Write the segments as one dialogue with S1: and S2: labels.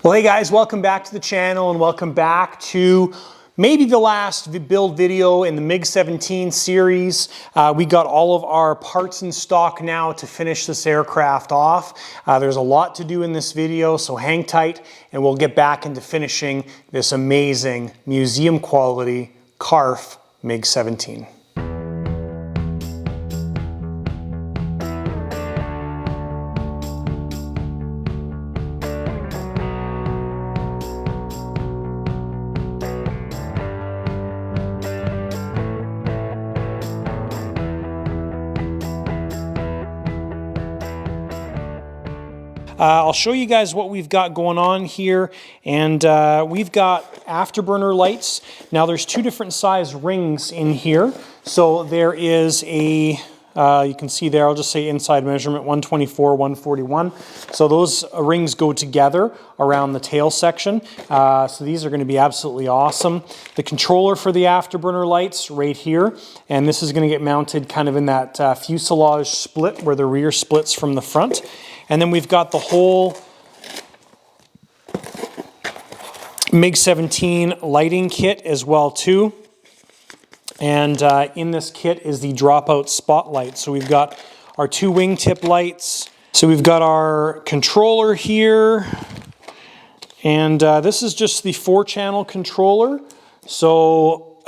S1: Well, hey guys, welcome back to the channel and welcome back to maybe the last build video in the MiG-17 series. We got all of our parts in stock now to finish this aircraft off. There's a lot to do in this video, so hang tight and we'll get back into finishing this amazing museum quality CARF MiG-17. I'll show you guys what we've got going on here, and we've got afterburner lights. Now there's two different size rings in here. So there is a, you can see there, I'll just say inside measurement, 124, 141. So those rings go together around the tail section. So these are going to be absolutely awesome. The controller for the afterburner lights right here, and this is going to get mounted kind of in that fuselage split where the rear splits from the front. And then we've got the whole MiG-17 lighting kit as well too. And in this kit is the dropout spotlight. So we've got our two wingtip lights. So we've got our controller here. And this is just the 4-channel controller. So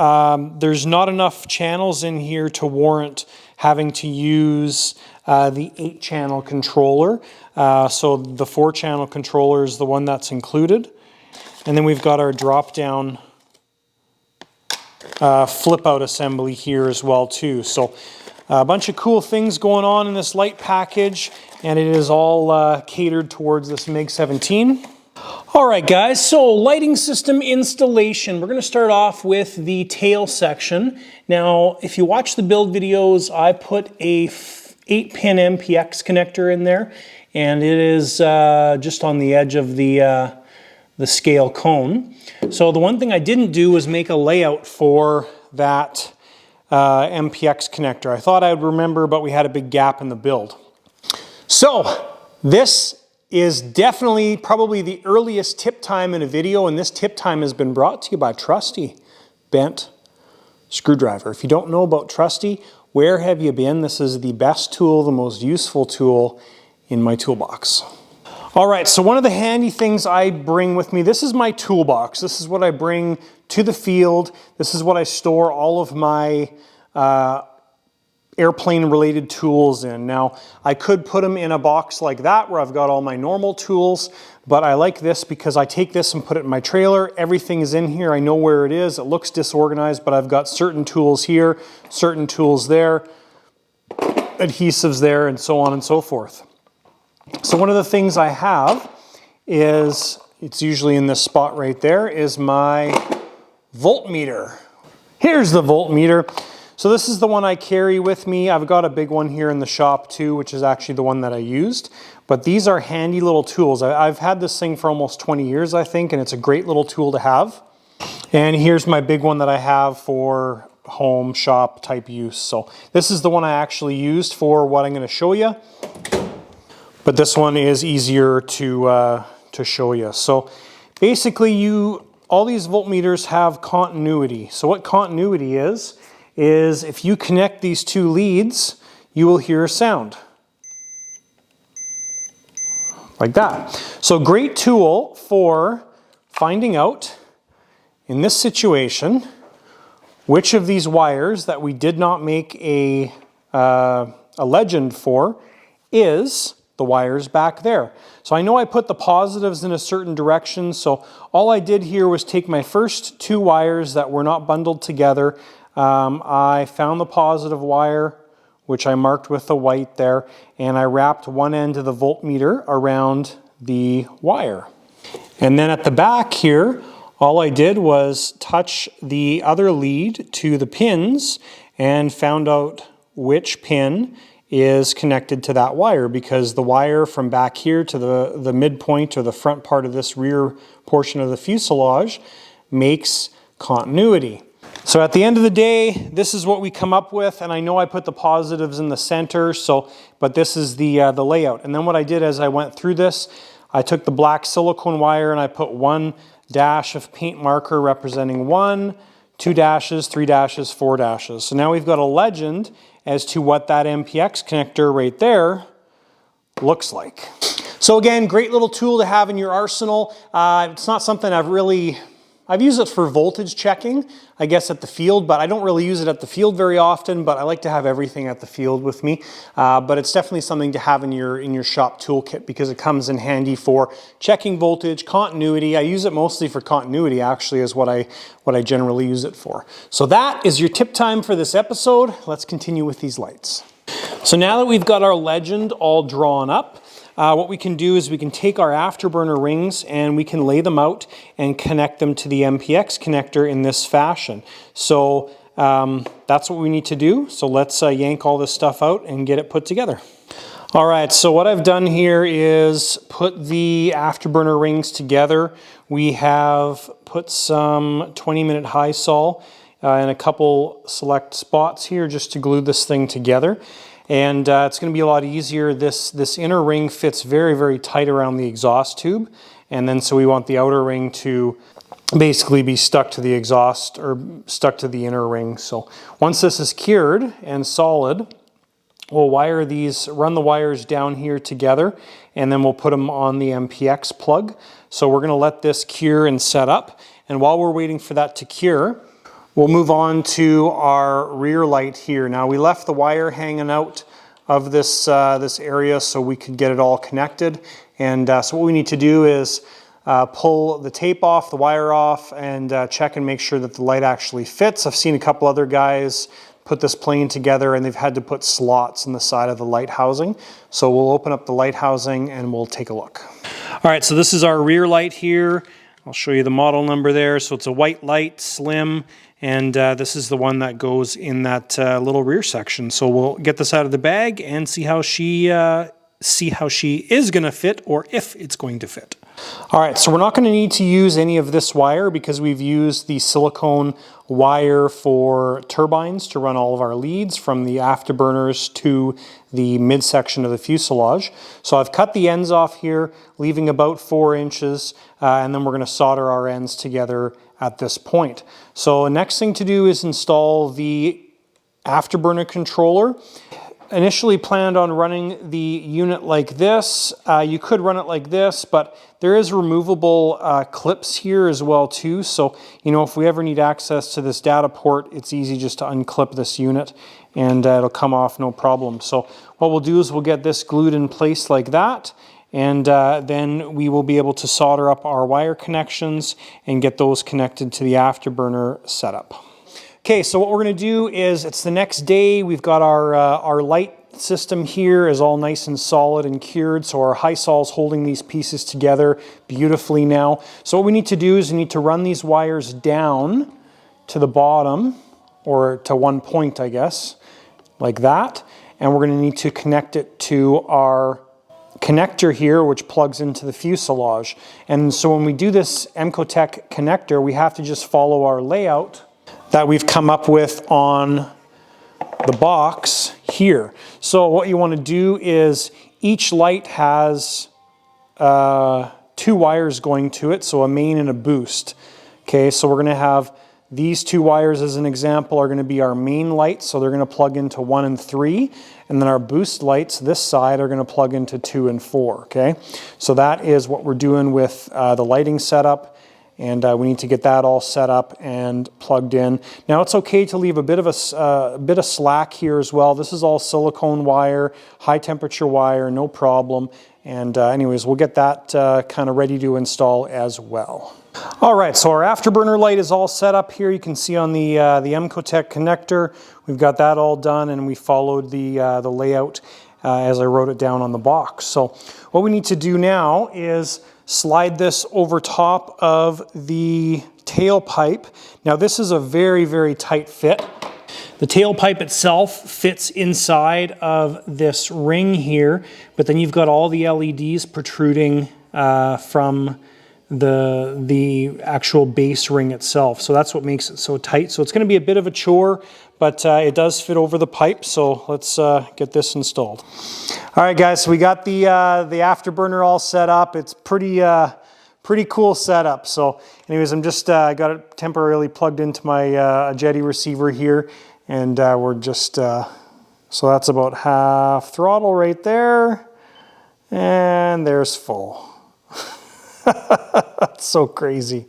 S1: there's not enough channels in here to warrant having to use the 8-channel controller. So the 4-channel controller is the one that's included. And then we've got our drop-down flip-out assembly here as well too. So a bunch of cool things going on in this light package, and it is all catered towards this MiG-17. Alright guys, so lighting system installation. We're going to start off with the tail section. Now, if you watch the build videos, I put a 8-pin MPX connector in there, and it is just on the edge of the scale cone. So the one thing I didn't do was make a layout for that MPX connector. I thought I would remember, but we had a big gap in the build. So this is definitely probably the earliest tip time in a video, and this tip time has been brought to you by Trusty Bent Screwdriver. If you don't know about Trusty, where have you been? This is the best tool, the most useful tool in my toolbox. All right, so one of the handy things I bring with me, this is my toolbox. This is what I bring to the field. This is what I store all of my airplane-related tools in. Now, I could put them in a box like that where I've got all my normal tools, but I like this because I take this and put it in my trailer. Everything is in here. I know where it is. It looks disorganized, but I've got certain tools here, certain tools there, adhesives there, and so on and so forth. So one of the things I have is, it's usually in this spot right there, is my voltmeter. Here's the voltmeter. So this is the one I carry with me. I've got a big one here in the shop too, which is actually the one that I used. But these are handy little tools. I've had this thing for almost 20 years, I think, and it's a great little tool to have. And here's my big one that I have for home shop type use. So this is the one I actually used for what I'm going to show you. But this one is easier to show you. So basically all these voltmeters have continuity. So what continuity is if you connect these two leads, you will hear a sound. Like that. So great tool for finding out, in this situation, which of these wires that we did not make a legend for is the wires back there. So I know I put the positives in a certain direction, so all I did here was take my first two wires that were not bundled together. I found the positive wire, which I marked with the white there, and I wrapped one end of the voltmeter around the wire. And then at the back here, all I did was touch the other lead to the pins and found out which pin is connected to that wire, because the wire from back here to the midpoint or the front part of this rear portion of the fuselage makes continuity. So at the end of the day, this is what we come up with, and I know I put the positives in the center, but this is the layout. And then what I did as I went through this, I took the black silicone wire and I put 1 dash of paint marker representing 1, 2 dashes, 3 dashes, 4 dashes. So now we've got a legend as to what that MPX connector right there looks like. So again, great little tool to have in your arsenal. It's not something I've used it for voltage checking, I guess, at the field, but I don't really use it at the field very often, but I like to have everything at the field with me. But it's definitely something to have in your shop toolkit because it comes in handy for checking voltage, continuity. I use it mostly for continuity, actually, is what I generally use it for. So that is your tip time for this episode. Let's continue with these lights. So now that we've got our legend all drawn up, what we can do is we can take our afterburner rings and we can lay them out and connect them to the MPX connector in this fashion. So that's what we need to do. So let's yank all this stuff out and get it put together. All right, so what I've done here is put the afterburner rings together. We have put some 20-minute high sol in a couple select spots here just to glue this thing together. And it's going to be a lot easier. This inner ring fits very, very tight around the exhaust tube. And then so we want the outer ring to basically be stuck to the exhaust or stuck to the inner ring. So once this is cured and solid, we'll run the wires down here together, and then we'll put them on the MPX plug. So we're going to let this cure and set up. And while we're waiting for that to cure, we'll move on to our rear light here. Now we left the wire hanging out of this area so we could get it all connected. And so what we need to do is pull the tape off, the wire off, and check and make sure that the light actually fits. I've seen a couple other guys put this plane together and they've had to put slots in the side of the light housing. So we'll open up the light housing and we'll take a look. All right, so this is our rear light here. I'll show you the model number there. So it's a white light, slim, and this is the one that goes in that little rear section. So we'll get this out of the bag and see how she is going to fit, or if it's going to fit. All right, so we're not going to need to use any of this wire because we've used the silicone wire for turbines to run all of our leads from the afterburners to the midsection of the fuselage. So I've cut the ends off here, leaving about 4 inches, and then we're going to solder our ends together at this point. So the next thing to do is install the afterburner controller. Initially planned on running the unit like this. You could run it like this, but there is removable clips here as well too. So, you know, if we ever need access to this data port, it's easy just to unclip this unit and it'll come off no problem. So what we'll do is we'll get this glued in place like that, and then we will be able to solder up our wire connections and get those connected to the afterburner setup. Okay, so what we're going to do is, it's the next day. We've got our light system here is all nice and solid and cured, so our high sol's holding these pieces together beautifully now. So what we need to do is we need to run these wires down to the bottom, or to one point, I guess, like that. And we're going to need to connect it to our connector here, which plugs into the fuselage. And so when we do this Emcotech connector, we have to just follow our layout that we've come up with on the box here. So what you want to do is, each light has 2 wires going to it, so a main and a boost. Okay, so we're going to have these 2 wires, as an example, are going to be our main lights, so they're going to plug into 1 and 3, and then our boost lights this side are going to plug into 2 and 4. Okay, so that is what we're doing with the lighting setup. And we need to get that all set up and plugged in. Now it's okay to leave a bit of slack here as well. This is all silicone wire, high temperature wire, no problem. And anyways, we'll get that kind of ready to install as well. All right, so our afterburner light is all set up here. You can see on the Emcotech connector, we've got that all done, and we followed the layout as I wrote it down on the box. So what we need to do now is slide this over top of the tailpipe. Now this is a very, very tight fit. The tailpipe itself fits inside of this ring here, but then you've got all the LEDs protruding from the actual base ring itself. So that's what makes it so tight. So it's going to be a bit of a chore, but it does fit over the pipe. So let's get this installed. All right, guys, so we got the afterburner all set up. It's pretty cool setup. So anyways, I'm just got it temporarily plugged into my Jetty receiver here, and we're just so that's about half throttle right there, and there's full. That's so crazy.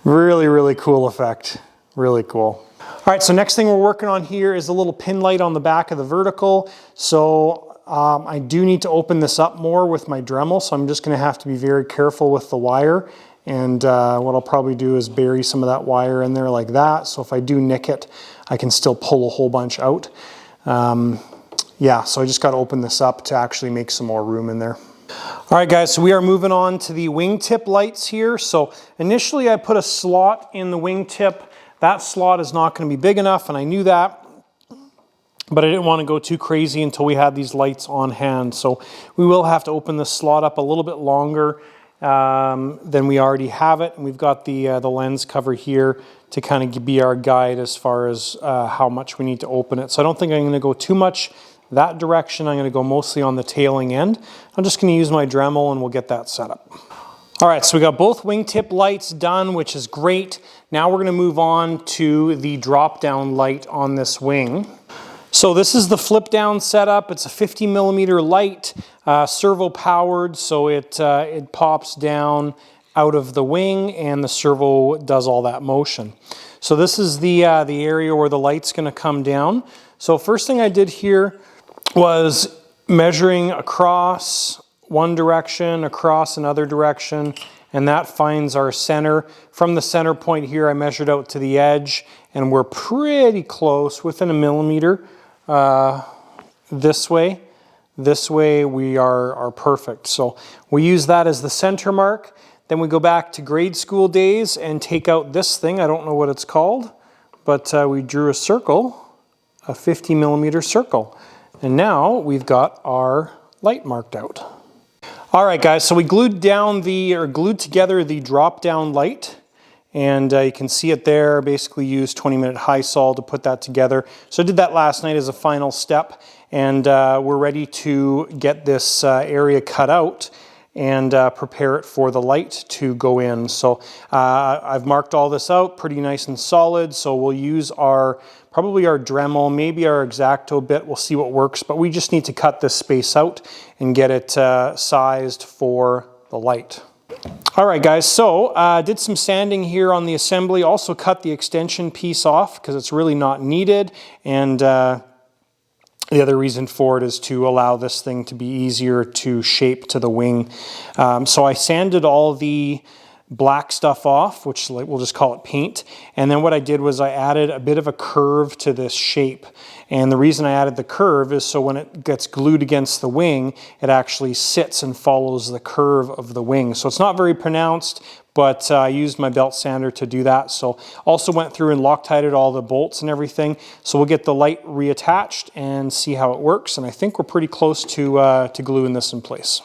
S1: Really, really cool effect. Really cool. All right, so next thing we're working on here is a little pin light on the back of the vertical. So I do need to open this up more with my Dremel, so I'm just going to have to be very careful with the wire. And what I'll probably do is bury some of that wire in there like that. So if I do nick it, I can still pull a whole bunch out. Yeah, so I just got to open this up to actually make some more room in there. All right, guys, so we are moving on to the wingtip lights here. So initially I put a slot in the wingtip. That slot is not going to be big enough, and I knew that, but I didn't want to go too crazy until we had these lights on hand. So we will have to open this slot up a little bit longer than we already have it. And we've got the lens cover here to kind of be our guide as far as how much we need to open it. So I don't think I'm going to go too much that direction. I'm going to go mostly on the tailing end. I'm just going to use my Dremel and we'll get that set up. All right, so we got both wingtip lights done, which is great. Now we're going to move on to the drop-down light on this wing. So this is the flip-down setup. It's a 50mm light, servo-powered, so it pops down out of the wing and the servo does all that motion. So this is the area where the light's going to come down. So first thing I did here was measuring across one direction, across another direction, and that finds our center. From the center point here, I measured out to the edge, and we're pretty close, within a millimeter. This way we are perfect. So we use that as the center mark. Then we go back to grade school days and take out this thing. I don't know what it's called, but we drew a circle, a 50mm circle. And now we've got our light marked out. All right, guys, so we glued together the drop-down light, and you can see it there. Basically used 20-minute high sol to put that together. So I did that last night as a final step, and we're ready to get this area cut out and prepare it for the light to go in. So I've marked all this out pretty nice and solid. So we'll use probably our Dremel, maybe our X-Acto bit. We'll see what works, but we just need to cut this space out and get it sized for the light. All right, guys, so did some sanding here on the assembly. Also cut the extension piece off because it's really not needed. And the other reason for it is to allow this thing to be easier to shape to the wing. So I sanded all the black stuff off, which we'll just call it paint. And then what I did was I added a bit of a curve to this shape. And the reason I added the curve is so when it gets glued against the wing, it actually sits and follows the curve of the wing. So it's not very pronounced, but I used my belt sander to do that. So also went through and Loctited all the bolts and everything. So we'll get the light reattached and see how it works. And I think we're pretty close to gluing this in place.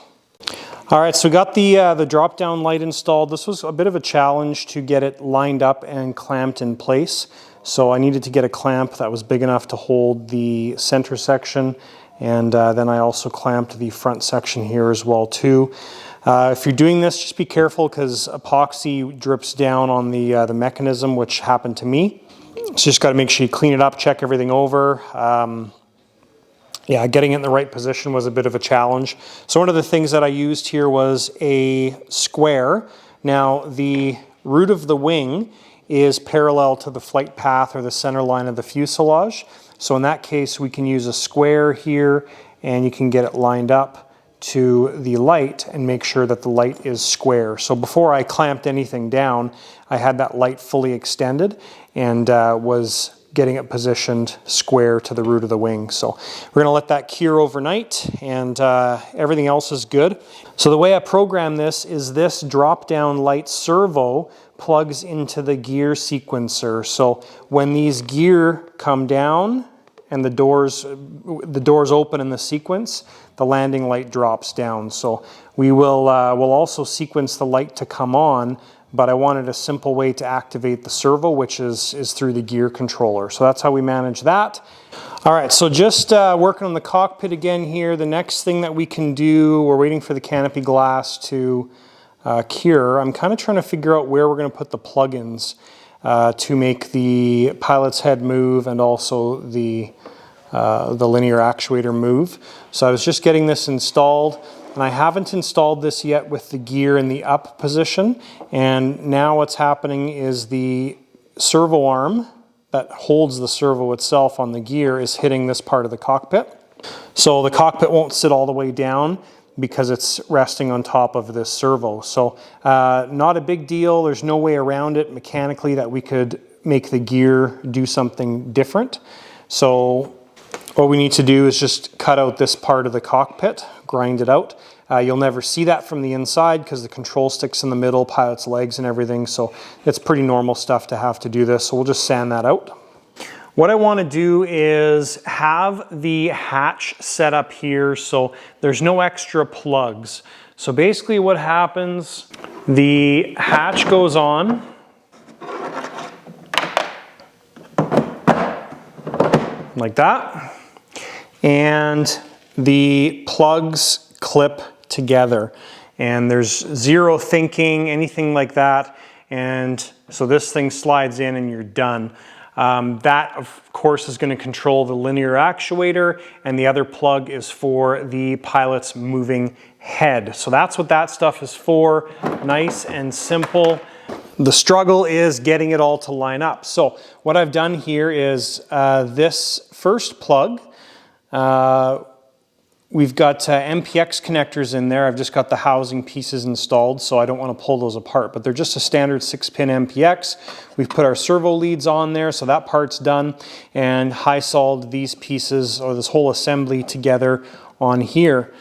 S1: All right, so we got the drop-down light installed. This was a bit of a challenge to get it lined up and clamped in place. So I needed to get a clamp that was big enough to hold the center section, and then I also clamped the front section here as well too. If you're doing this, just be careful because epoxy drips down on the mechanism, which happened to me. So just got to make sure you clean it up, check everything over. Yeah, getting it in the right position was a bit of a challenge. So one of the things that I used here was a square. Now the root of the wing is parallel to the flight path or the center line of the fuselage. So in that case, we can use a square here and you can get it lined up to the light and make sure that the light is square. So before I clamped anything down, I had that light fully extended and was getting it positioned square to the root of the wing. So we're gonna let that cure overnight and everything else is good. So the way I program this is this drop-down light servo plugs into the gear sequencer. So when these gear come down and the doors open in the sequence, the landing light drops down. So we will we'll also sequence the light to come on, but I wanted a simple way to activate the servo, which is through the gear controller. So that's how we manage that. All right, so just working on the cockpit again here. The next thing that we can do, we're waiting for the canopy glass to cure. I'm kind of trying to figure out where we're going to put the plugins to make the pilot's head move and also the linear actuator move. So I was just getting this installed, and I haven't installed this yet with the gear in the up position. And now what's happening is the servo arm that holds the servo itself on the gear is hitting this part of the cockpit. So the cockpit won't sit all the way down because it's resting on top of this servo. So not a big deal. There's no way around it mechanically that we could make the gear do something different. So what we need to do is just cut out this part of the cockpit, grind it out. You'll never see that from the inside because the control stick's in the middle, pilot's legs and everything. So it's pretty normal stuff to have to do this. So we'll just sand that out. What I want to do is have the hatch set up here so there's no extra plugs. So basically what happens, the hatch goes on. Like that. And the plugs clip together. And there's zero thinking, anything like that. And so this thing slides in and you're done. That, of course, is going to control the linear actuator, and the other plug is for the pilot's moving head. So that's what that stuff is for. Nice and simple. The struggle is getting it all to line up. So what I've done here is this first plug, we've got MPX connectors in there. I've just got the housing pieces installed, so I don't want to pull those apart, but they're just a standard 6-pin MPX. We've put our servo leads on there, so that part's done, and high-soled these pieces, or this whole assembly, together on here.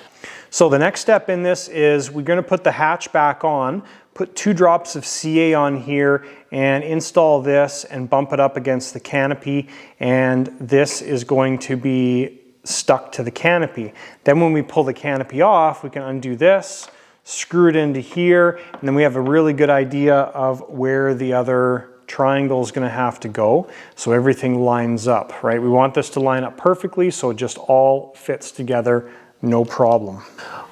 S1: So the next step in this is we're going to put the hatch back on, put 2 drops of CA on here, and install this and bump it up against the canopy, and this is going to be stuck to the canopy. Then when we pull the canopy off, we can undo this, screw it into here, and then we have a really good idea of where the other triangle is going to have to go, so everything lines up, right? We want this to line up perfectly so it just all fits together, no problem.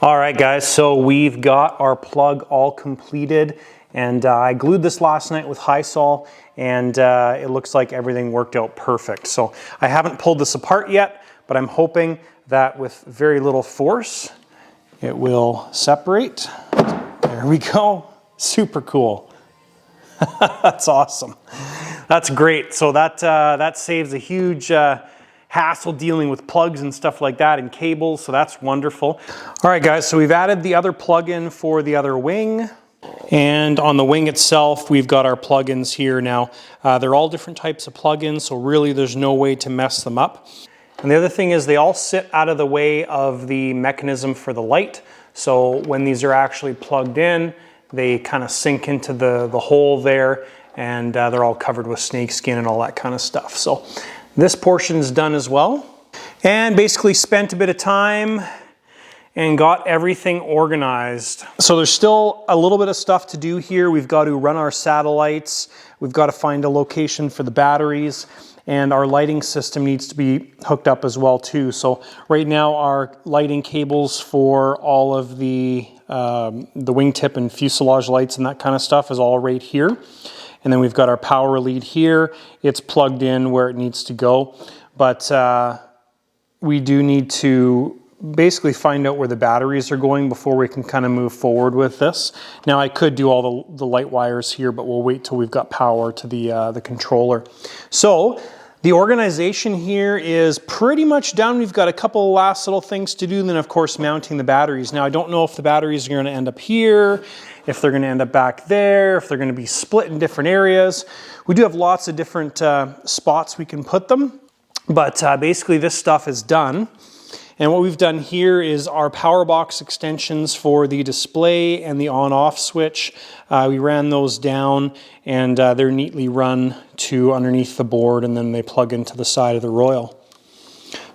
S1: All right, guys, so we've got our plug all completed, and I glued this last night with High-Sol, and it looks like everything worked out perfect. So I haven't pulled this apart yet, but I'm hoping that with very little force, it will separate. There we go. Super cool. That's awesome. That's great. So that saves a huge hassle dealing with plugs and stuff like that and cables, so that's wonderful. All right, guys, so we've added the other plug-in for the other wing. And on the wing itself, we've got our plugins here now. They're all different types of plugins, so really there's no way to mess them up. And the other thing is they all sit out of the way of the mechanism for the light. So when these are actually plugged in, they kind of sink into the hole there, and they're all covered with snake skin and all that kind of stuff. So this portion's done as well. And basically spent a bit of time and got everything organized. So there's still a little bit of stuff to do here. We've got to run our satellites. We've got to find a location for the batteries. And our lighting system needs to be hooked up as well too. So right now our lighting cables for all of the wingtip and fuselage lights and that kind of stuff is all right here. And then we've got our power lead here. It's plugged in where it needs to go. But we do need to basically find out where the batteries are going before we can kind of move forward with this. Now I could do all the light wires here, but we'll wait till we've got power to the controller. So the organization here is pretty much done. We've got a couple of last little things to do, and then of course mounting the batteries. Now I don't know if the batteries are going to end up here, if they're going to end up back there, if they're going to be split in different areas. We do have lots of different spots we can put them, but basically this stuff is done. And what we've done here is our power box extensions for the display and the on-off switch. We ran those down, and they're neatly run to underneath the board, and then they plug into the side of the Royal.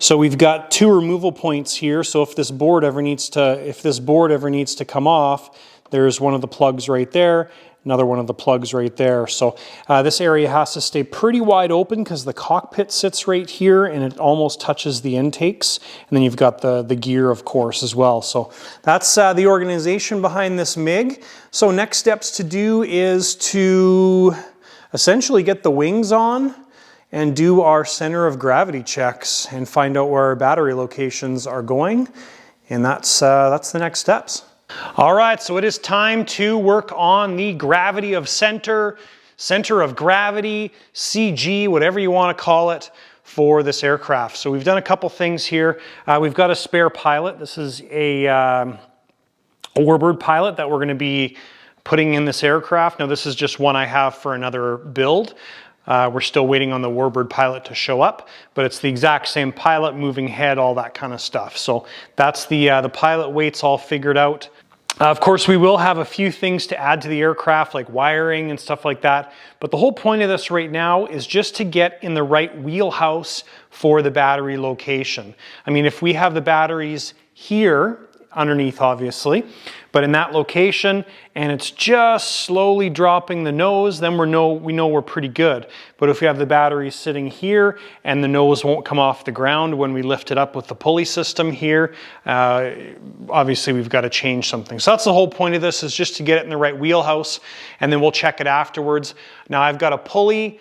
S1: So we've got 2 removal points here. So if this board ever needs to come off, there's one of the plugs right there, another one of the plugs right there. So this area has to stay pretty wide open because the cockpit sits right here and it almost touches the intakes. And then you've got the gear, of course, as well. So that's the organization behind this MiG. So next steps to do is to essentially get the wings on and do our center of gravity checks and find out where our battery locations are going. And that's the next steps. All right, so it is time to work on the gravity of center of gravity, CG, whatever you want to call it, for this aircraft. So we've done a couple things here. We've got a spare pilot. This is a Warbird pilot that we're going to be putting in this aircraft. Now this is just one I have for another build. We're still waiting on the Warbird pilot to show up, but it's the exact same pilot, moving head, all that kind of stuff. So that's the pilot weights all figured out. Of course, we will have a few things to add to the aircraft, like wiring and stuff like that. But the whole point of this right now is just to get in the right wheelhouse for the battery location. I mean, if we have the batteries here, underneath obviously, but in that location, and it's just slowly dropping the nose, then we know we're pretty good. But if we have the batteries sitting here and the nose won't come off the ground when we lift it up with the pulley system here, obviously we've got to change something. So that's the whole point of this, is just to get it in the right wheelhouse, and then we'll check it afterwards. Now I've got a pulley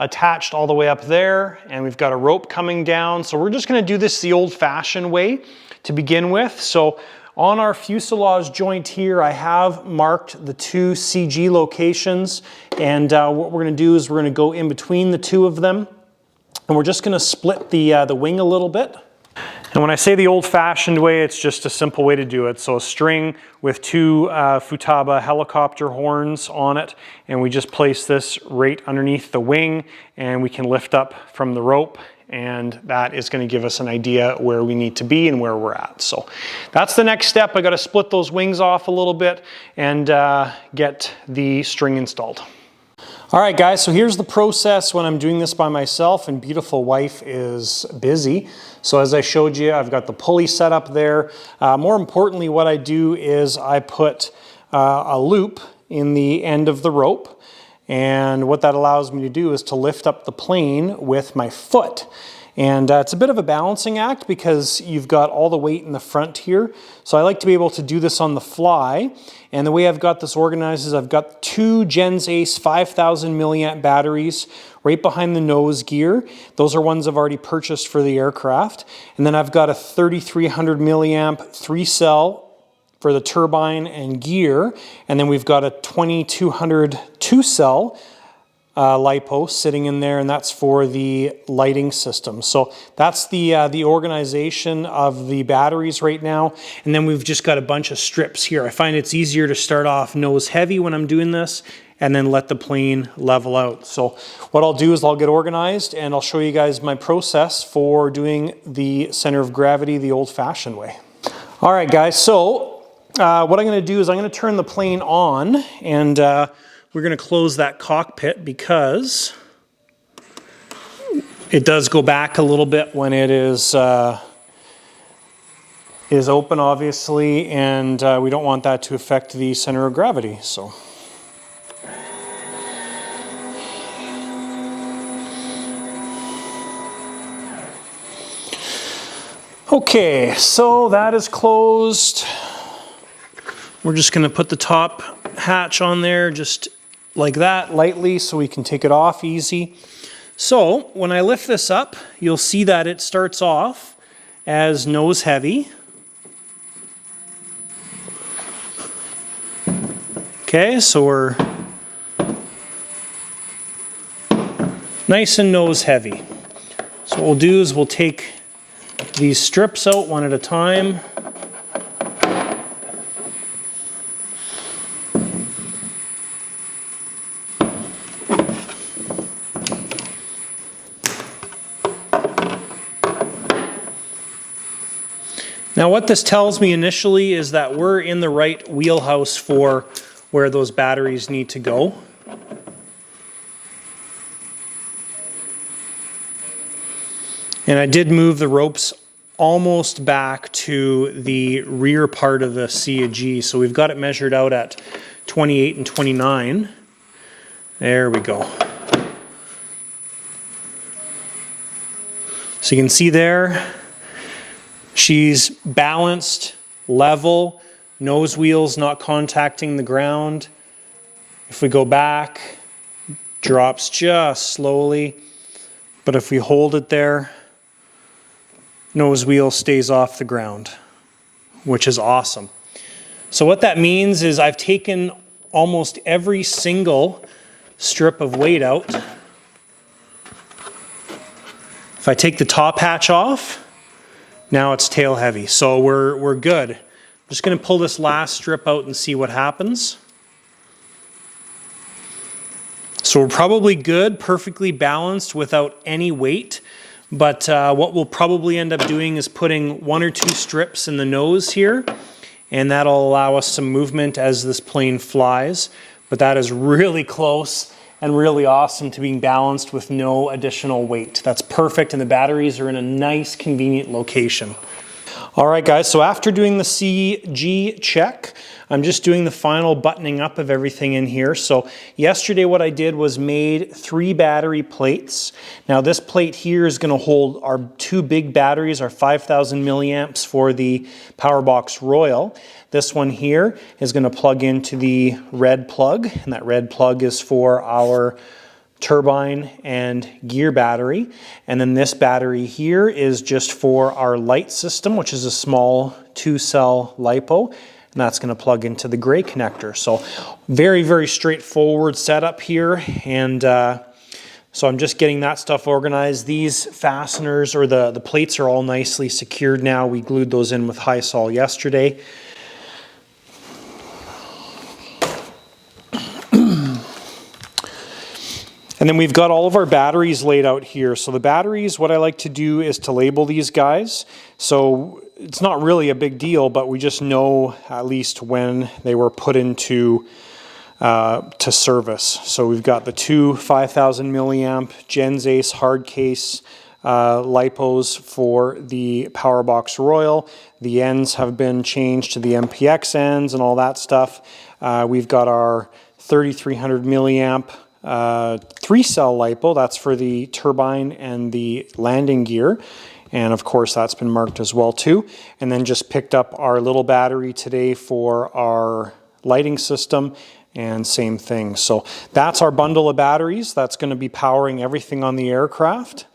S1: attached all the way up there, and we've got a rope coming down. So we're just going to do this the old-fashioned way to begin with. So on our fuselage joint here, I have marked the 2 CG locations, and what we're going to do is we're going to go in between the 2 of them, and we're just going to split the wing a little bit. And when I say the old-fashioned way, it's just a simple way to do it. So a string with 2 Futaba helicopter horns on it, and we just place this right underneath the wing, and we can lift up from the rope, and that is going to give us an idea where we need to be and where we're at. So that's the next step. I got to split those wings off a little bit and get the string installed. All right, guys, so here's the process when I'm doing this by myself and beautiful wife is busy. So as I showed you, I've got the pulley set up there. More importantly, what I do is I put a loop in the end of the rope. And what that allows me to do is to lift up the plane with my foot. And it's a bit of a balancing act because you've got all the weight in the front here. So I like to be able to do this on the fly. And the way I've got this organized is I've got 2 Gens Ace 5000 milliamp batteries right behind the nose gear. Those are ones I've already purchased for the aircraft. And then I've got a 3300 milliamp 3-cell for the turbine and gear, and then we've got a 2200 2-cell LiPo sitting in there, and that's for the lighting system. So that's the organization of the batteries right now. And then we've just got a bunch of strips here. I find it's easier to start off nose heavy when I'm doing this and then let the plane level out. So what I'll do is I'll get organized and I'll show you guys my process for doing the center of gravity the old-fashioned way. All right, guys, so what I'm going to do is I'm going to turn the plane on, and we're going to close that cockpit because it does go back a little bit when it is open, obviously, and we don't want that to affect the center of gravity. So. Okay, so that is closed. We're just going to put the top hatch on there just like that, lightly, so we can take it off easy. So when I lift this up, you'll see that it starts off as nose heavy. Okay, so we're nice and nose heavy. So what we'll do is we'll take these strips out one at a time. Now what this tells me initially is that we're in the right wheelhouse for where those batteries need to go. And I did move the ropes almost back to the rear part of the CAG. So we've got it measured out at 28 and 29. There we go. So you can see there, she's balanced, level, nose wheels not contacting the ground. If we go back, drops just slowly. But if we hold it there, nose wheel stays off the ground, which is awesome. So what that means is I've taken almost every single strip of weight out. If I take the top hatch off, now it's tail heavy. So we're good. I'm just going to pull this last strip out and see what happens. So we're probably good, perfectly balanced without any weight. But what we'll probably end up doing is putting 1 or 2 strips in the nose here, and that'll allow us some movement as this plane flies. But that is really close and really awesome to being balanced with no additional weight. That's perfect, and the batteries are in a nice, convenient location. All right, guys, so after doing the CG check, I'm just doing the final buttoning up of everything in here. So yesterday what I did was made 3 battery plates. Now this plate here is going to hold our 2 big batteries, our 5,000 milliamps for the Powerbox Royal. This one here is going to plug into the red plug, and that red plug is for our turbine and gear battery. And then this battery here is just for our light system, which is a small 2-cell LiPo, and that's going to plug into the gray connector. So very, very straightforward setup here. And so I'm just getting that stuff organized. These fasteners, or the plates, are all nicely secured now. We glued those in with High-Sol yesterday. And then we've got all of our batteries laid out here. So the batteries, what I like to do is to label these guys. So it's not really a big deal, but we just know at least when they were put into to service. So we've got the 2 5,000 milliamp Gens Ace hard case LiPos for the Powerbox Royal. The ends have been changed to the MPX ends and all that stuff. We've got our 3,300 milliamp 3-cell LiPo, that's for the turbine and the landing gear, and of course that's been marked as well too. And then just picked up our little battery today for our lighting system, and same thing. So that's our bundle of batteries. That's going to be powering everything on the aircraft.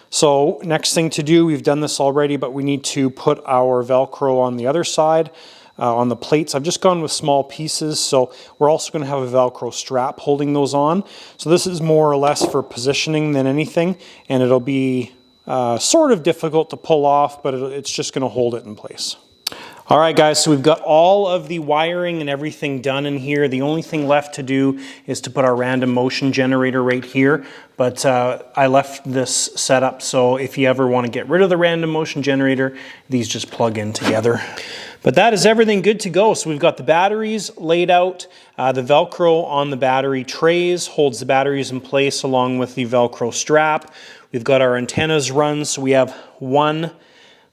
S1: So next thing to do, we've done this already, but we need to put our Velcro on the other side. On the plates, I've just gone with small pieces, so we're also going to have a Velcro strap holding those on. So this is more or less for positioning than anything, and it'll be sort of difficult to pull off, but it's just going to hold it in place. All right, guys, so we've got all of the wiring and everything done in here. The only thing left to do is to put our random motion generator right here, but I left this set up, so if you ever want to get rid of the random motion generator, these just plug in together. But that is everything good to go. So we've got the batteries laid out. The Velcro on the battery trays holds the batteries in place along with the Velcro strap. We've got our antennas run, so we have one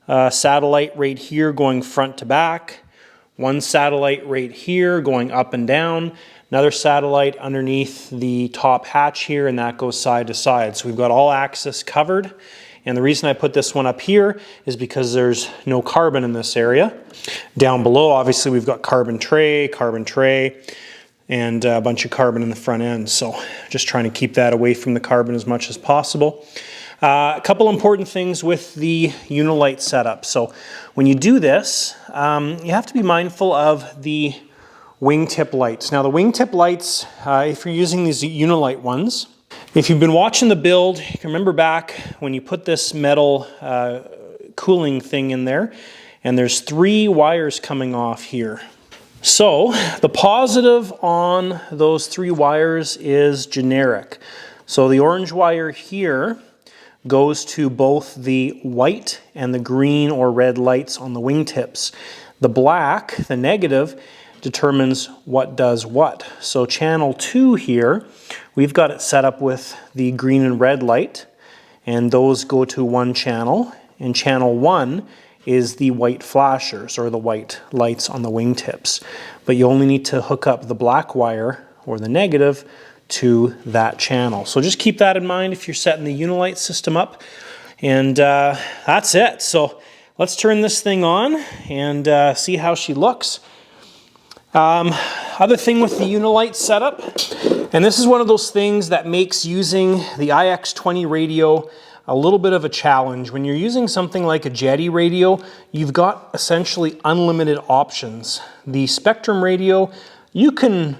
S1: satellite right here going front to back, one satellite right here going up and down, another satellite underneath the top hatch here, and that goes side to side. So we've got all axis covered. And the reason I put this one up here is because there's no carbon in this area. Down below, obviously, we've got carbon tray, and a bunch of carbon in the front end. So just trying to keep that away from the carbon as much as possible. A couple important things with the UNILIGHT setup. So when you do this, you have to be mindful of the wingtip lights. Now the wingtip lights, if you're using these UNILIGHT ones, if you've been watching the build, you can remember back when you put this metal cooling thing in there, and there's 3 wires coming off here. So the positive on those 3 wires is generic. So the orange wire here goes to both the white and the green or red lights on the wingtips. The black, the negative, determines what does what. So channel 2 here, we've got it set up with the green and red light, and those go to one channel, and channel 1 is the white flashers or the white lights on the wingtips. But you only need to hook up the black wire or the negative to that channel. So just keep that in mind if you're setting the UNILIGHT system up. And that's it. So let's turn this thing on and see how she looks. Other thing with the UNILIGHT setup, and this is one of those things that makes using the IX20 radio a little bit of a challenge. When you're using something like a Jetty radio, you've got essentially unlimited options. The Spectrum radio, you can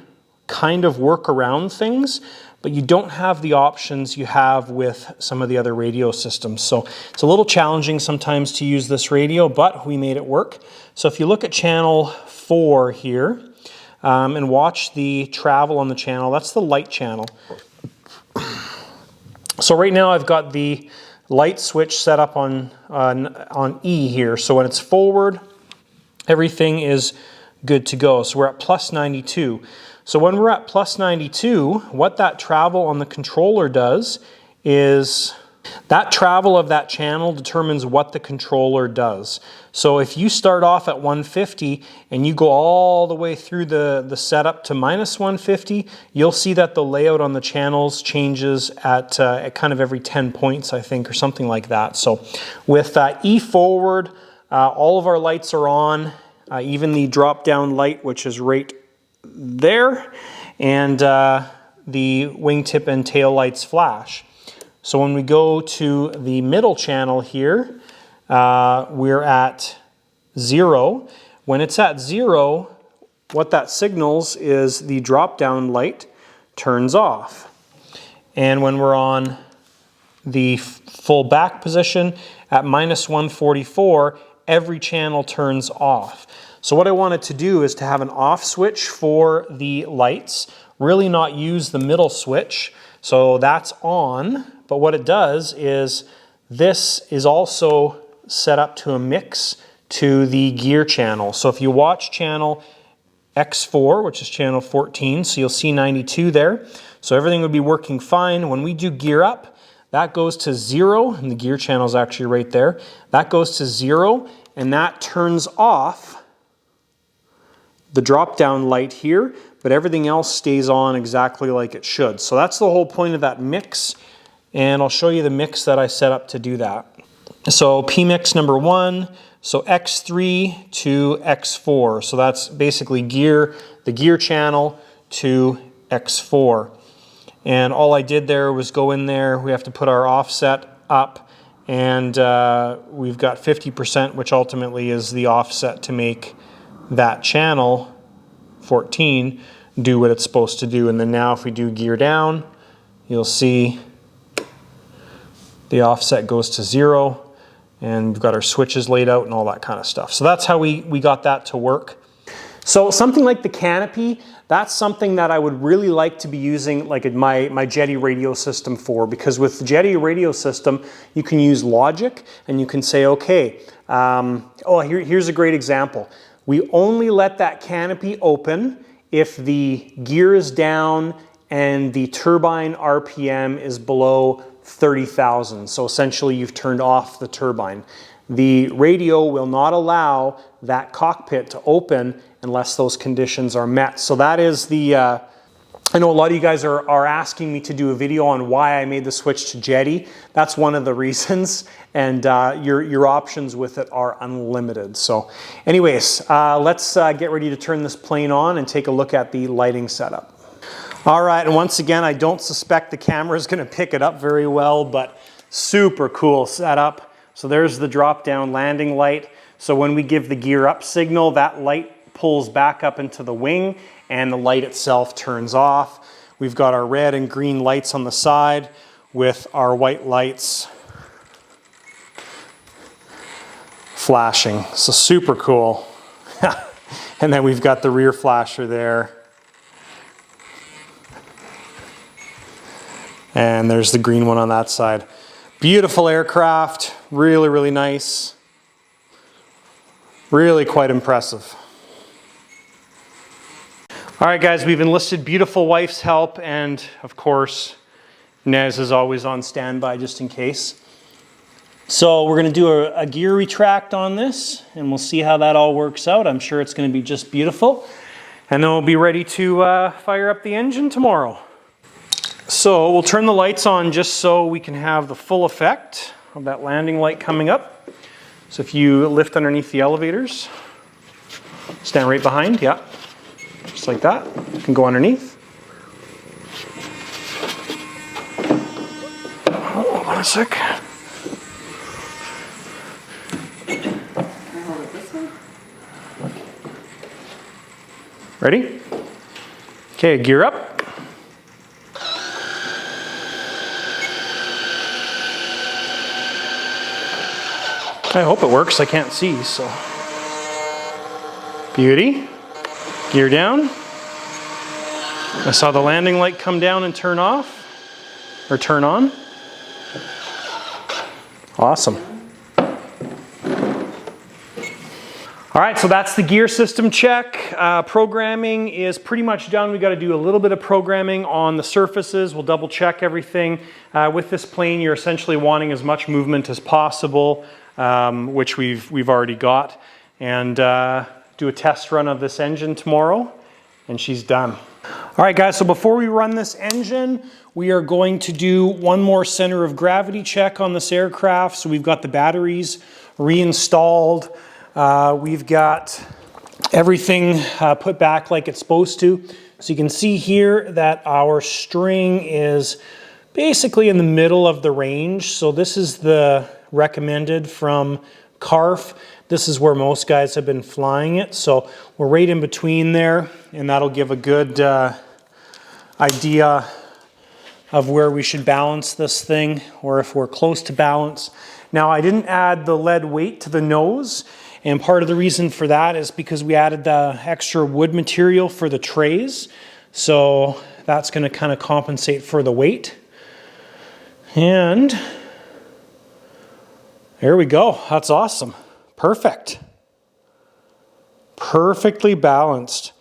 S1: kind of work around things, but you don't have the options you have with some of the other radio systems. So it's a little challenging sometimes to use this radio, but we made it work. So if you look at channel 4 here, and watch the travel on the channel, that's the light channel. So right now I've got the light switch set up on E here. So when it's forward, everything is good to go. So we're at plus 92. So when we're at plus 92, what that travel on the controller does is that travel of that channel determines what the controller does. So if you start off at 150 and you go all the way through the setup to minus 150, you'll see that the layout on the channels changes at kind of every 10 points, I think, or something like that. So with E forward, all of our lights are on, even the drop-down light, which is right there, and the wingtip and tail lights flash. So when we go to the middle channel here, we're at 0. When it's at 0, what that signals is the drop-down light turns off. And when we're on the full back position at minus 144, every channel turns off. So what I wanted to do is to have an off switch for the lights, really not use the middle switch. So that's on. But what it does is this is also set up to a mix to the gear channel. So if you watch channel X4, which is channel 14, so you'll see 92 there. So everything would be working fine. When we do gear up, that goes to 0, and the gear channel is actually right there. That goes to 0, and that turns off the drop-down light here, but everything else stays on exactly like it should. So that's the whole point of that mix. And I'll show you the mix that I set up to do that. So P-mix number 1, so X3 to X4. So that's basically the gear channel to X4. And all I did there was go in there, we have to put our offset up, and we've got 50%, which ultimately is the offset to make that channel 14 do what it's supposed to do. And then now if we do gear down, you'll see the offset goes to 0, and we've got our switches laid out and all that kind of stuff. So that's how we got that to work. So something like the canopy, that's something that I would really like to be using like my Jetty radio system for, because with the Jetty radio system, you can use logic and you can say, okay, here's a great example. We only let that canopy open if the gear is down and the turbine RPM is below 30,000. So essentially you've turned off the turbine. The radio will not allow that cockpit to open unless those conditions are met. So that is the, I know a lot of you guys are asking me to do a video on why I made the switch to Jetty. That's one of the reasons, and your options with it are unlimited. So anyways, let's get ready to turn this plane on and take a look at the lighting setup. All right, and once again, I don't suspect the camera is going to pick it up very well, but super cool setup. So there's the drop-down landing light. So when we give the gear up signal, that light pulls back up into the wing and the light itself turns off. We've got our red and green lights on the side with our white lights flashing. So super cool. And then we've got the rear flasher there. And there's the green one on that side. Beautiful aircraft, really, really nice. Really quite impressive. All right, guys, we've enlisted beautiful wife's help and, of course, Nez is always on standby just in case. So we're going to do a gear retract on this, and we'll see how that all works out. I'm sure it's going to be just beautiful. And then we'll be ready to fire up the engine tomorrow. So we'll turn the lights on just so we can have the full effect of that landing light coming up. So if you lift underneath the elevators, stand right behind, yeah, just like that. You can go underneath. Hold on a sec. Ready? Okay, gear up. I hope it works, I can't see, so. Beauty. Gear down. I saw the landing light come down and turn off, or turn on. Awesome. All right, so that's the gear system check. Programming is pretty much done. We got to do a little bit of programming on the surfaces. We'll double check everything. With this plane, you're essentially wanting as much movement as possible, which we've already got, and do a test run of this engine tomorrow, and she's done. All right, guys, so before we run this engine, we are going to do one more center of gravity check on this aircraft. So we've got the batteries reinstalled. We've got everything put back like it's supposed to. So you can see here that our string is basically in the middle of the range. So this is the recommended from CARF. This is where most guys have been flying it. So we're right in between there, and that'll give a good idea of where we should balance this thing, or if we're close to balance. Now, I didn't add the lead weight to the nose, and part of the reason for that is because we added the extra wood material for the trays. So that's going to kind of compensate for the weight. And there we go. That's awesome. Perfect. Perfectly balanced.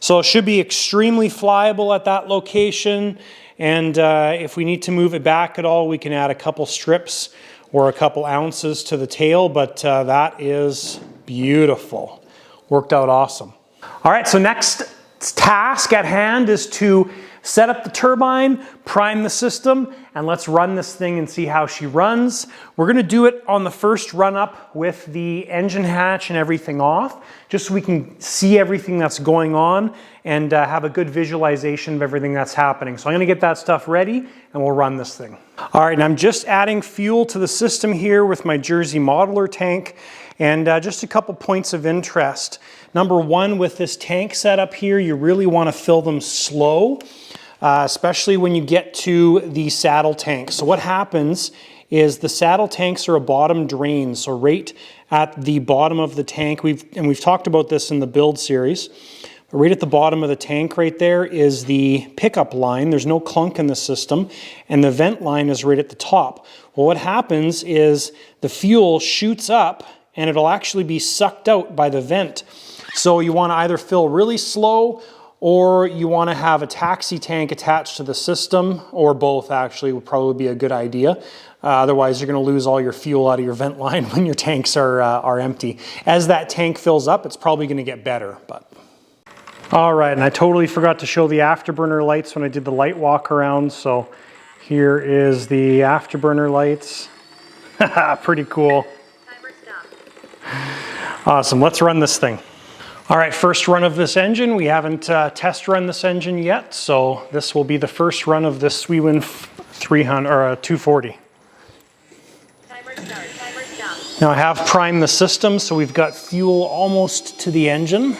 S1: So it should be extremely flyable at that location. And if we need to move it back at all, we can add a couple strips or a couple ounces to the tail, but that is beautiful. Worked out awesome. All right, so next task at hand is to set up the turbine, prime the system, and let's run this thing and see how she runs. We're gonna do it on the first run up with the engine hatch and everything off, just so we can see everything that's going on and have a good visualization of everything that's happening. So I'm gonna get that stuff ready and we'll run this thing. All right, and I'm just adding fuel to the system here with my Jersey modeler tank, and just a couple points of interest. Number one, with this tank setup here, you really wanna fill them slow, especially when you get to the saddle tank. So what happens is the saddle tanks are a bottom drain. So right at the bottom of the tank, we've talked about this in the build series, but right at the bottom of the tank right there is the pickup line. There's no clunk in the system, and the vent line is right at the top. Well, what happens is the fuel shoots up and it'll actually be sucked out by the vent. So you want to either fill really slow, or you want to have a taxi tank attached to the system, or both actually would probably be a good idea. Otherwise, you're going to lose all your fuel out of your vent line when your tanks are empty. As that tank fills up, it's probably going to get better. But all right, and I totally forgot to show the afterburner lights when I did the light walk around. So here is the afterburner lights. Pretty cool. Awesome, let's run this thing. All right, first run of this engine. We haven't test run this engine yet, so this will be the first run of this Swiwin 300 or 240.
S2: Timer start, timer stop.
S1: Now I have primed the system, so we've got fuel almost to the engine.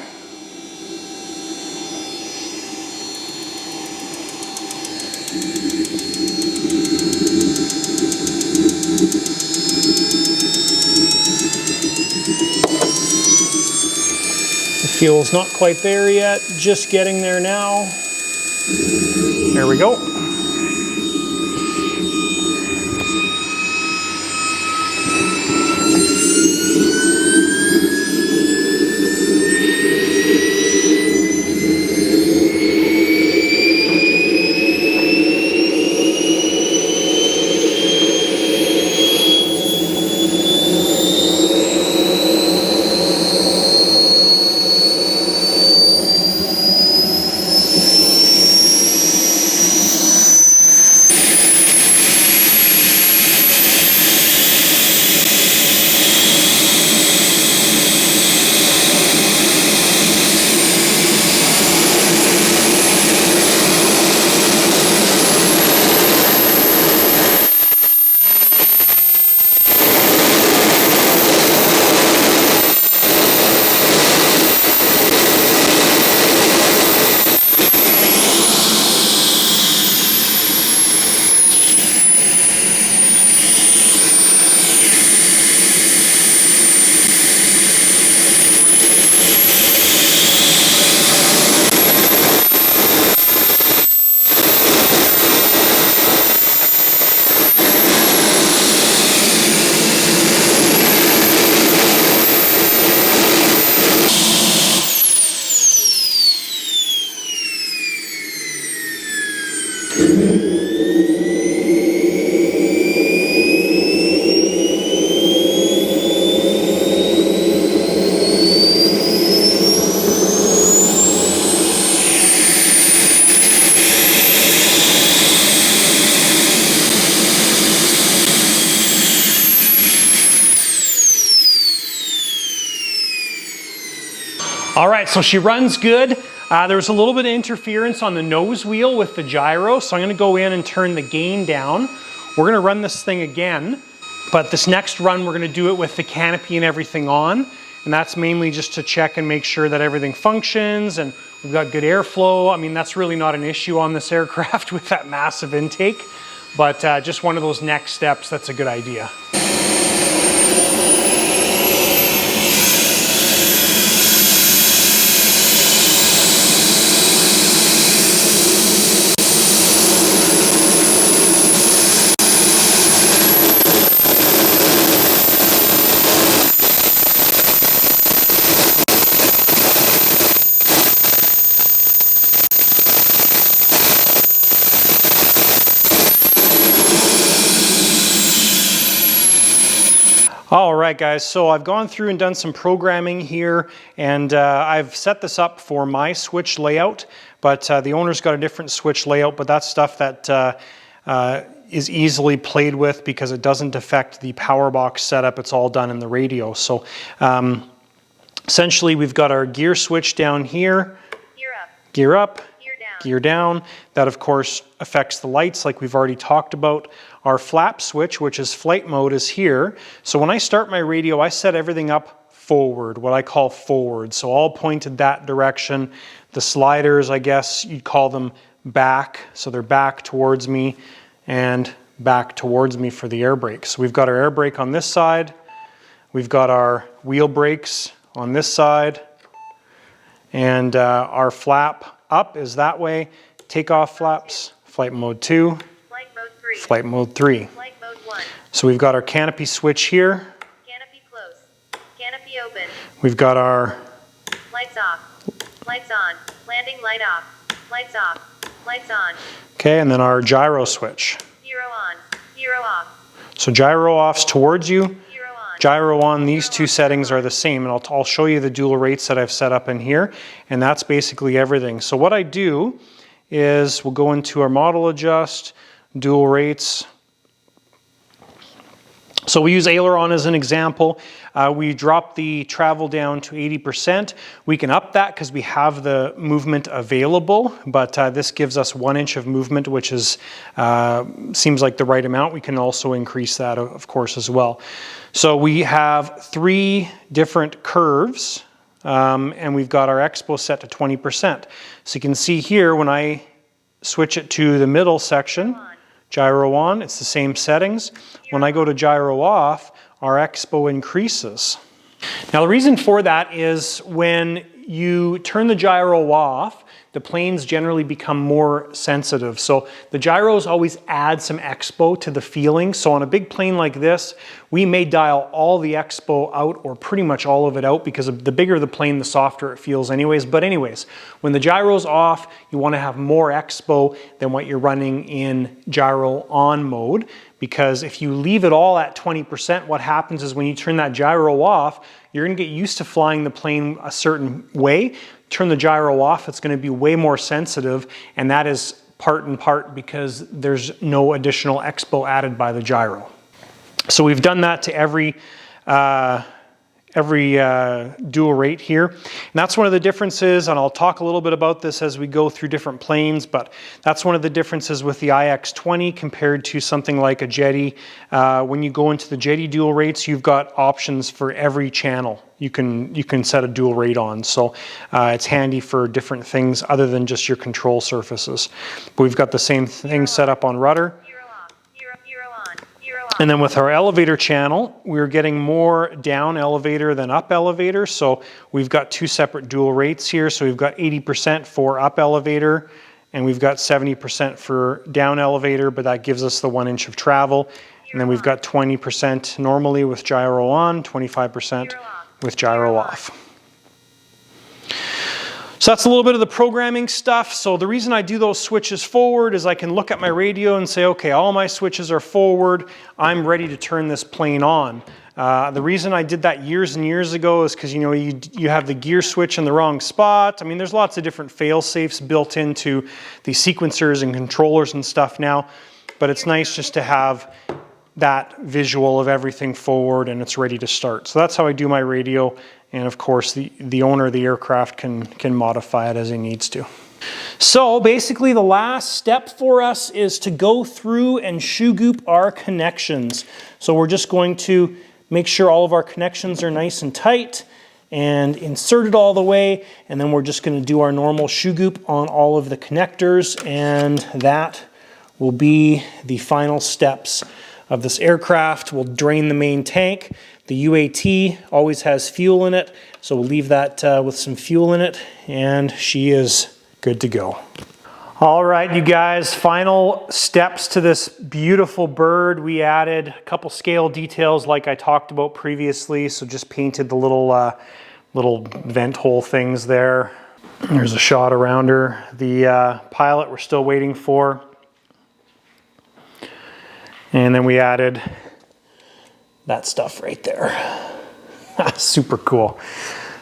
S1: Fuel's not quite there yet, just getting there now. There we go. All right, so she runs good. There was a little bit of interference on the nose wheel with the gyro, so I'm gonna go in and turn the gain down. We're gonna run this thing again, but this next run we're gonna do it with the canopy and everything on, and that's mainly just to check and make sure that everything functions and we've got good airflow. I mean, that's really not an issue on this aircraft with that massive intake, but just one of those next steps that's a good idea. All right, guys, so I've gone through and done some programming here, and I've set this up for my switch layout, but the owner's got a different switch layout, but that's stuff that is easily played with because it doesn't affect the power box setup. It's all done in the radio. So essentially, we've got our gear switch down here. Gear up. Gear down. That, of course, affects the lights like we've already talked about. Our flap switch, which is flight mode, is here. So when I start my radio, I set everything up forward, what I call forward. So all pointed that direction. The sliders, I guess you'd call them back. So they're back towards me and back towards me for the air brake. So we've got our air brake on this side. We've got our wheel brakes on this side. And our flap up is that way. Takeoff flaps, flight mode 2,
S2: Flight mode 3.
S1: flight mode 3.
S2: Flight mode 1.
S1: So we've got our canopy switch here.
S2: Canopy close. Canopy open.
S1: We've got our
S2: Lights off. Lights on. Landing light off. Lights off. Lights on.
S1: okay, and then our gyro switch.
S2: Gyro on. Gyro off.
S1: So gyro off's towards you.
S2: Gyro on.
S1: Gyro on, these two settings are the same, and I'll show you the dual rates that I've set up in here, and that's basically everything. So what I do is we'll go into our model adjust, dual rates. So we use aileron as an example. We drop the travel down to 80%. We can up that because we have the movement available, but this gives us 1 inch of movement, which is seems like the right amount. We can also increase that, of course, as well. So we have 3 different curves, and we've got our expo set to 20%. So you can see here when I switch it to the middle section, gyro on, it's the same settings. When I go to gyro off, our expo increases. Now the reason for that is when you turn the gyro off, the planes generally become more sensitive. So the gyros always add some expo to the feeling. So on a big plane like this, we may dial all the expo out or pretty much all of it out because the bigger the plane, the softer it feels anyways. But anyways, when the gyro's off, you want to have more expo than what you're running in gyro on mode. Because if you leave it all at 20%, what happens is when you turn that gyro off, you're going to get used to flying the plane a certain way. Turn the gyro off, it's going to be way more sensitive, and that is part and part because there's no additional expo added by the gyro. So we've done that to every dual rate here. And that's one of the differences, and I'll talk a little bit about this as we go through different planes, but that's one of the differences with the IX-20 compared to something like a Jetty. When you go into the Jetty dual rates, you've got options for every channel. You can set a dual rate on, so it's handy for different things other than just your control surfaces. But we've got the same thing set up on rudder. And then with our elevator channel, we're getting more down elevator than up elevator. So we've got 2 separate dual rates here. So we've got 80% for up elevator and we've got 70% for down elevator, but that gives us the 1 inch of travel. And then we've got 20% normally with gyro on, 25% with gyro off. So that's a little bit of the programming stuff. So the reason I do those switches forward is I can look at my radio and say, okay, all my switches are forward. I'm ready to turn this plane on. The reason I did that years and years ago is because, you know, you have the gear switch in the wrong spot. I mean, there's lots of different fail-safes built into the sequencers and controllers and stuff now, but it's nice just to have that visual of everything forward and it's ready to start. So that's how I do my radio. And of course, the owner of the aircraft can modify it as he needs to. So basically the last step for us is to go through and shoe goop our connections. So we're just going to make sure all of our connections are nice and tight and insert it all the way. And then we're just going to do our normal shoe goop on all of the connectors. And that will be the final steps of this aircraft. We'll drain the main tank. The UAT always has fuel in it, so we'll leave that with some fuel in it, and she is good to go. All right, you guys, final steps to this beautiful bird. We added a couple scale details like I talked about previously, so just painted the little vent hole things there. There's a shot around her. The pilot we're still waiting for. And then we added that stuff right there. Super cool.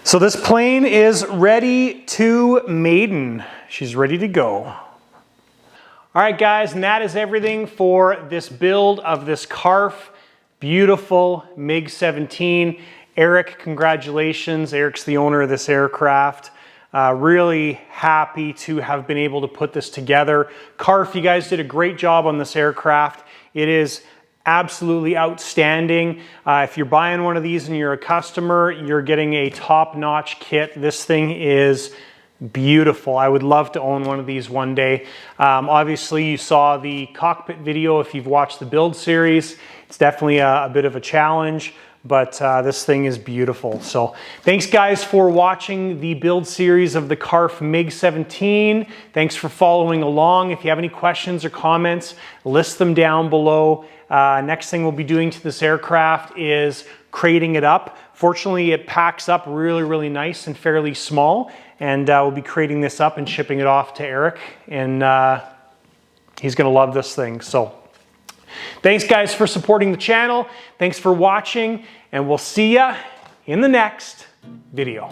S1: So this plane is ready to maiden. She's ready to go. All right, guys, and that is everything for this build of this CARF beautiful MiG-17. Eric, congratulations. Eric's the owner of this aircraft. Really happy to have been able to put this together. CARF, you guys did a great job on this aircraft. It is absolutely outstanding. If you're buying one of these and you're a customer, you're getting a top-notch kit. This thing is beautiful. I would love to own one of these one day. Obviously, you saw the cockpit video if you've watched the build series. It's definitely a bit of a challenge, but this thing is beautiful. So thanks guys for watching the build series of the CARF MiG-17. Thanks for following along. If you have any questions or comments, list them down below. Next thing we'll be doing to this aircraft is crating it up. Fortunately, it packs up really, really nice and fairly small. And we'll be crating this up and shipping it off to Eric. And he's gonna love this thing. So thanks guys for supporting the channel. Thanks for watching, and we'll see ya in the next video.